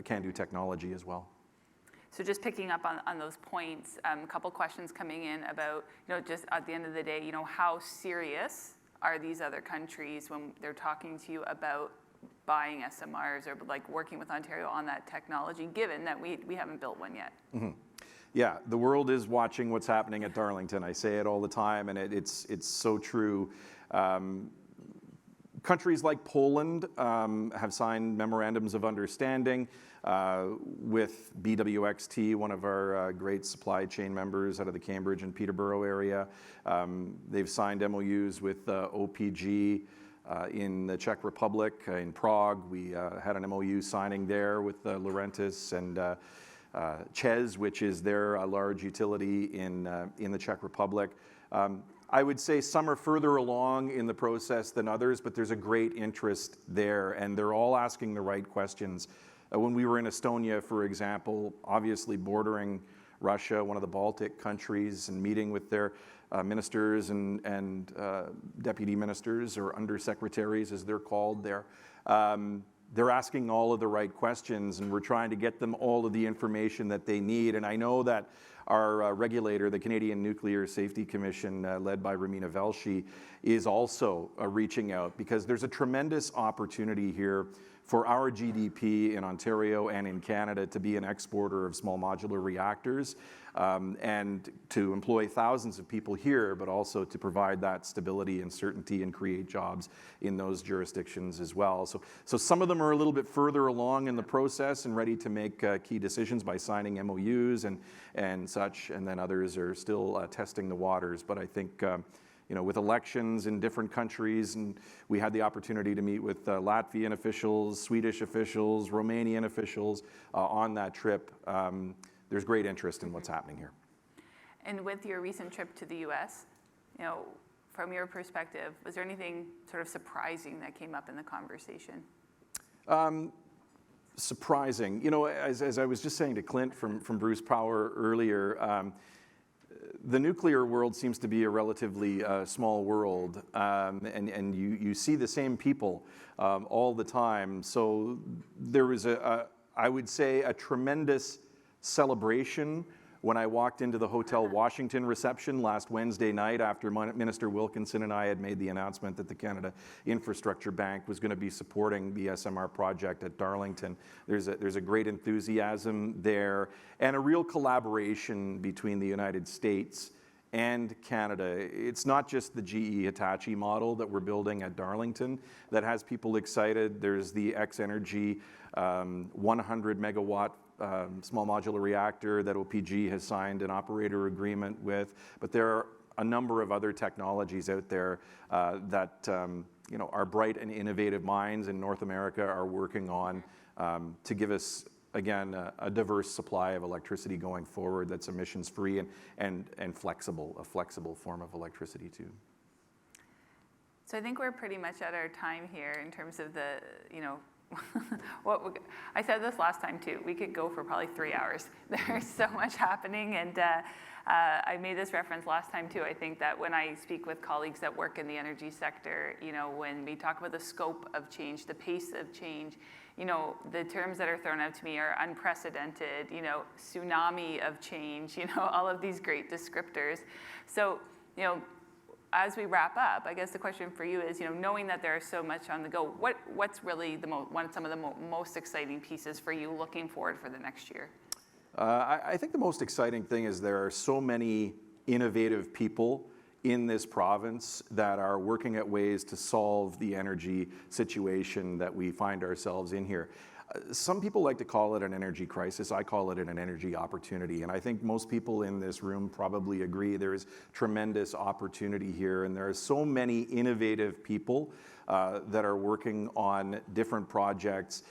can-do technology as well. So just picking up on those points, a couple questions coming in about, just at the end of the day, how serious are these other countries when they're talking to you about buying SMRs or like working with Ontario on that technology, given that we haven't built one yet? Mm-hmm. Yeah, the world is watching what's happening at Darlington. I say it all the time, and it's so true. Countries like Poland have signed memorandums of understanding with BWXT, one of our great supply chain members out of the Cambridge and Peterborough area. They've signed MOUs with OPG in the Czech Republic, in Prague. We had an MOU signing there with Laurentis and ČEZ, which is their large utility in the Czech Republic. I would say some are further along in the process than others, but there's a great interest there, and they're all asking the right questions. When we were in Estonia, for example, obviously bordering Russia, one of the Baltic countries, and meeting with their ministers and deputy ministers, or undersecretaries as they're called there, they're asking all of the right questions, and we're trying to get them all of the information that they need. And I know that our regulator, the Canadian Nuclear Safety Commission, led by Romina Velshi, is also reaching out, because there's a tremendous opportunity here for our GDP in Ontario and in Canada to be an exporter of small modular reactors, and to employ thousands of people here, but also to provide that stability and certainty and create jobs in those jurisdictions as well. So some of them are a little bit further along in the process and ready to make key decisions by signing MOUs and such, and then others are still testing the waters. But I think with elections in different countries, and we had the opportunity to meet with Latvian officials, Swedish officials, Romanian officials on that trip. There's great interest in what's happening here. And with your recent trip to the U.S., from your perspective, was there anything sort of surprising that came up in the conversation? Surprising. As I was just saying to Clint from Bruce Power earlier, the nuclear world seems to be a relatively small world, and you see the same people all the time. So there was I would say, a tremendous celebration when I walked into the Hotel Washington reception last Wednesday night after Minister Wilkinson and I had made the announcement that the Canada Infrastructure Bank was going to be supporting the SMR project at Darlington. There's a great enthusiasm there and a real collaboration between the United States and Canada. It's not just the GE Hitachi model that we're building at Darlington that has people excited. There's the X-Energy 100 megawatt small modular reactor that OPG has signed an operator agreement with, but there are a number of other technologies out there that our bright and innovative minds in North America are working on to give us, again, a diverse supply of electricity going forward that's emissions free and flexible, a flexible form of electricity too. So I think we're pretty much at our time here in terms of the, I said this last time too, we could go for probably 3 hours. There's so much happening, and I made this reference last time too. I think that when I speak with colleagues that work in the energy sector, when we talk about the scope of change, the pace of change, the terms that are thrown out to me are unprecedented, tsunami of change, all of these great descriptors. So, as we wrap up, I guess the question for you is, knowing that there is so much on the go, what's really some of the most exciting pieces for you looking forward for the next year? I think the most exciting thing is there are so many innovative people in this province that are working at ways to solve the energy situation that we find ourselves in here. Some people like to call it an energy crisis. I call it an energy opportunity. And I think most people in this room probably agree there is tremendous opportunity here. And there are so many innovative people that are working on different projects.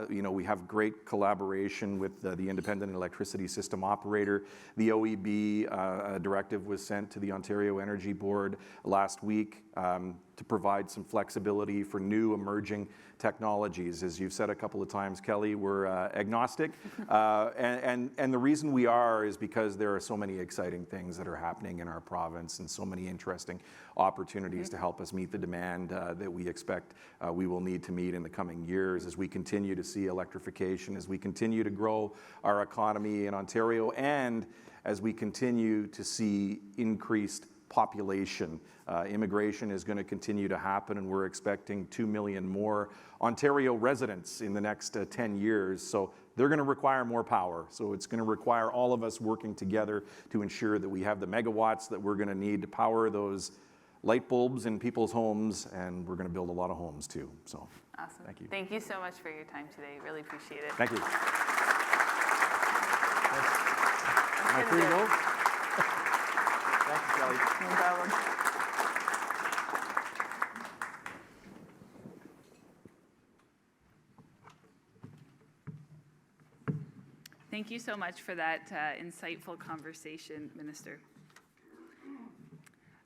We have great collaboration with the Independent Electricity System Operator. The OEB directive was sent to the Ontario Energy Board last week to provide some flexibility for new emerging technologies. As you've said a couple of times, Kelly, we're agnostic. And the reason we are is because there are so many exciting things that are happening in our province and so many interesting opportunities to help us meet the demand that we expect we will need to meet in the coming years as we continue to see electrification, as we continue to grow our economy in Ontario, and as we continue to see increased population. Immigration is going to continue to happen, and we're expecting 2 million more Ontario residents in the next 10 years. So they're going to require more power. So it's going to require all of us working together to ensure that we have the megawatts that we're going to need to power those light bulbs in people's homes, and we're going to build a lot of homes too. So awesome. Thank you. Thank you so much for your time today. Really appreciate it. Thank you. Am I free to go? Thank you, Kelly. No problem. Thank you so much for that insightful conversation, Minister.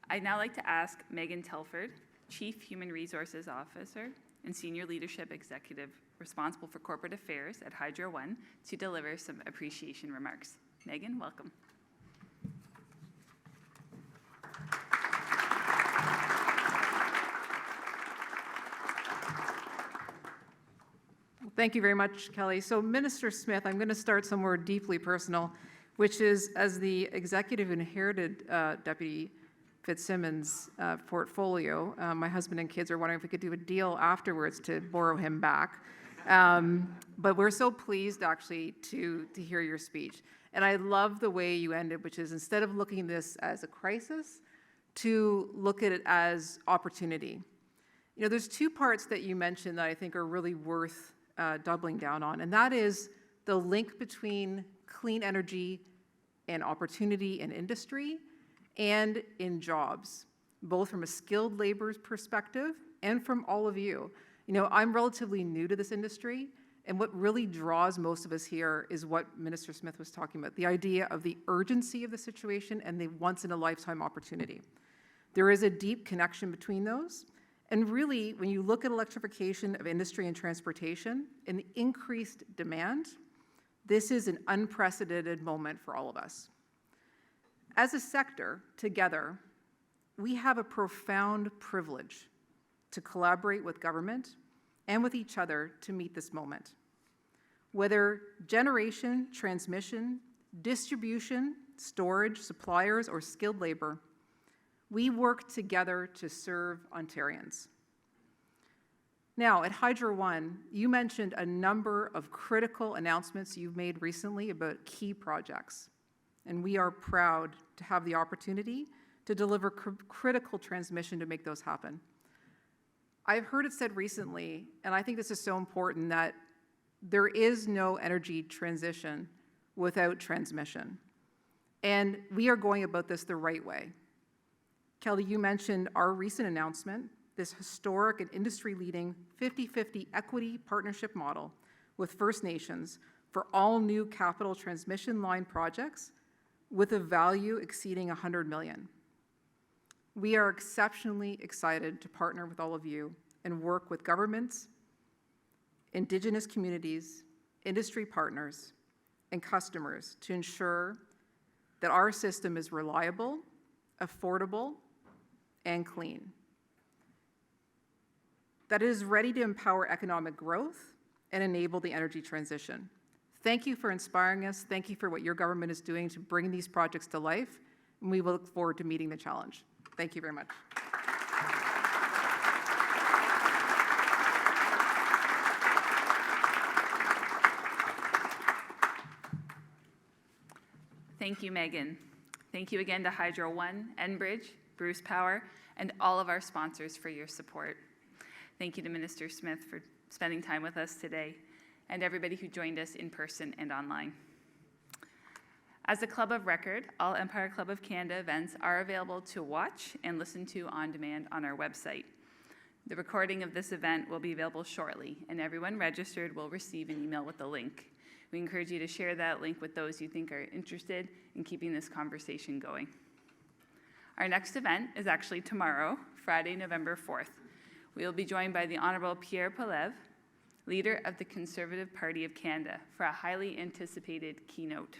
I'd now like to ask Megan Telford, Chief Human Resources Officer and Senior Leadership Executive responsible for corporate affairs at Hydro One, to deliver some appreciation remarks. Megan, welcome. Thank you very much, Kelly. So, Minister Smith, I'm going to start somewhere deeply personal, which is, as the executive inherited Deputy Fitzsimmons' portfolio, my husband and kids are wondering if we could do a deal afterwards to borrow him back. But we're so pleased actually to hear your speech. And I love the way you ended, which is instead of looking at this as a crisis, to look at it as opportunity. You know, there's two parts that you mentioned that I think are really worth doubling down on, and that is the link between clean energy and opportunity in industry and in jobs, both from a skilled labor's perspective and from all of you. You know, I'm relatively new to this industry, and what really draws most of us here is what Minister Smith was talking about, the idea of the urgency of the situation and the once-in-a-lifetime opportunity. There is a deep connection between those, and really, when you look at electrification of industry and transportation and the increased demand, this is an unprecedented moment for all of us. As a sector, together, we have a profound privilege to collaborate with government and with each other to meet this moment. Whether generation, transmission, distribution, storage, suppliers, or skilled labor, we work together to serve Ontarians. Now, at Hydro One, you mentioned a number of critical announcements you've made recently about key projects, and we are proud to have the opportunity to deliver critical transmission to make those happen. I've heard it said recently, and I think this is so important, that there is no energy transition without transmission. And we are going about this the right way. Kelly, you mentioned our recent announcement, this historic and industry-leading 50-50 equity partnership model with First Nations for all new capital transmission line projects with a value exceeding $100 million. We are exceptionally excited to partner with all of you and work with governments, Indigenous communities, industry partners, and customers to ensure that our system is reliable, affordable, and clean, that it is ready to empower economic growth and enable the energy transition. Thank you for inspiring us. Thank you for what your government is doing to bring these projects to life, and we will look forward to meeting the challenge. Thank you very much. Thank you, Megan. Thank you again to Hydro One, Enbridge, Bruce Power, and all of our sponsors for your support. Thank you to Minister Smith for spending time with us today, and everybody who joined us in person and online. As a club of record, all Empire Club of Canada events are available to watch and listen to on demand on our website. The recording of this event will be available shortly, and everyone registered will receive an email with the link. We encourage you to share that link with those you think are interested in keeping this conversation going. Our next event is actually tomorrow, Friday, November 4th. We will be joined by the Honourable Pierre Poilievre, leader of the Conservative Party of Canada, for a highly anticipated keynote.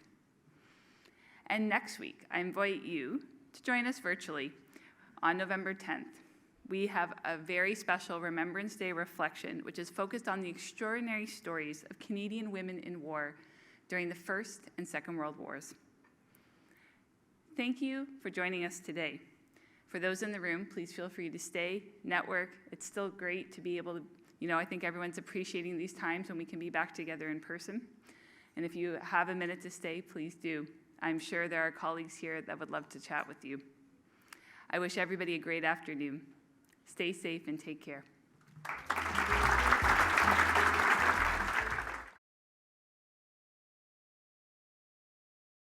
And next week, I invite you to join us virtually on November 10th. We have a very special Remembrance Day reflection, which is focused on the extraordinary stories of Canadian women in war during the First and Second World Wars. Thank you for joining us today. For those in the room, please feel free to stay, network. It's still great to be able to, I think everyone's appreciating these times when we can be back together in person. And if you have a minute to stay, please do. I'm sure there are colleagues here that would love to chat with you. I wish everybody a great afternoon. Stay safe and take care.